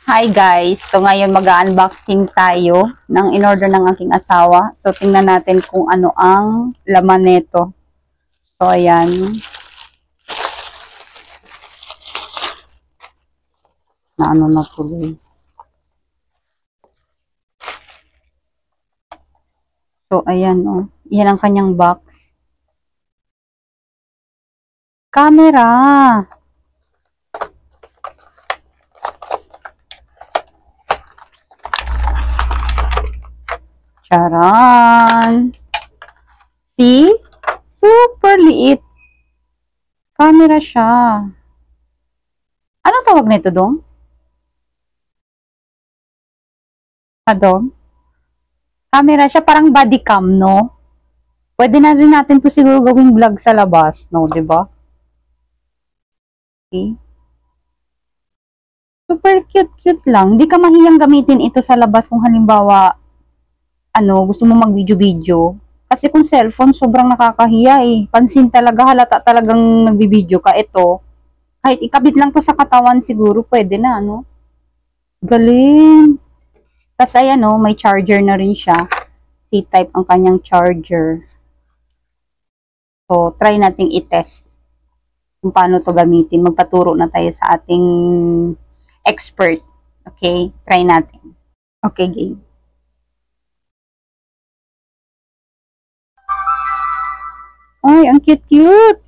Hi guys! So ngayon mag-unboxing tayo ng in-order ng aking asawa. So tingnan natin kung ano ang laman nito. So ayan. Na ano na tuloy. So ayan oh. Yan ang kanyang box. Camera! Charan! See? Super liit. Camera siya. Anong tawag nito dong? Dong? Camera siya, parang body cam, no? Pwede na rin natin to siguro gawing vlog sa labas, no? Diba? Okay. Super cute lang. Hindi ka mahiyang gamitin ito sa labas kung halimbawa, gusto mo mag-video-video. Kasi kung cellphone, sobrang nakakahiya eh. Pansin talaga, halata talagang nagbibideo ka. Ito, kahit ikabit lang to sa katawan siguro, pwede na, ano? Galing. Tapos ayan, may charger na rin siya. C-type ang kanyang charger. So, try nating i-test kung paano to gamitin. Magpaturo na tayo sa ating expert. Okay? Try natin. Okay, game. Ay, ang cute-cute.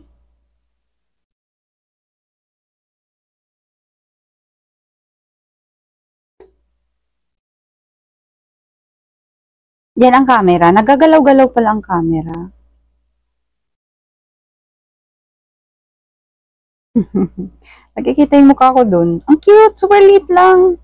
Yan ang camera. Nagagalaw-galaw pala ang camera. Nakikita yung mukha ko dun. Ang cute! Super liit lang.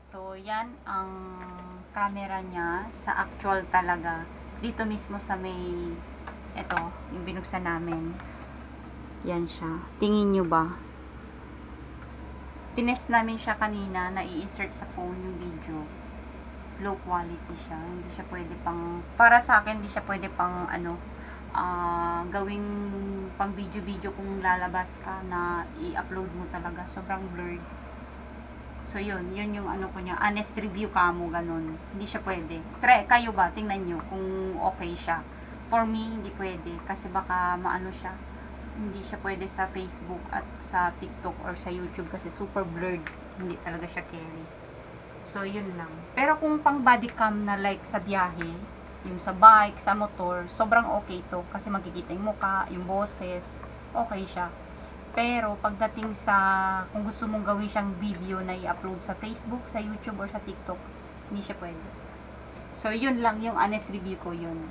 So, yan ang camera niya sa actual talaga. Dito mismo sa may, ito, yung binuksan namin. Yan siya. Tingin nyo ba? Tinest namin siya kanina na i-insert sa phone yung video. Low quality siya. Hindi siya pwede pang, para sa akin, hindi siya pwede pang, gawing pang video-video kung lalabas ka na i-upload mo talaga. Sobrang blurred. So, yun yung ano ko niya. Honest review ka mo, ganun. Hindi siya pwede. Try, kayo ba? Tingnan nyo kung okay siya. For me, hindi pwede. Kasi baka maano siya. Hindi siya pwede sa Facebook at sa TikTok or sa YouTube kasi super blurred. Hindi talaga siya carry. So, yun lang. Pero kung pang body cam na like sa biyahe, yung sa bike, sa motor, sobrang okay to. Kasi makikita yung mukha, yung boses, okay siya. Pero pagdating sa kung gusto mong gawin siyang video na i-upload sa Facebook, sa YouTube or sa TikTok, hindi siya pwede. So yun lang yung honest review ko yun.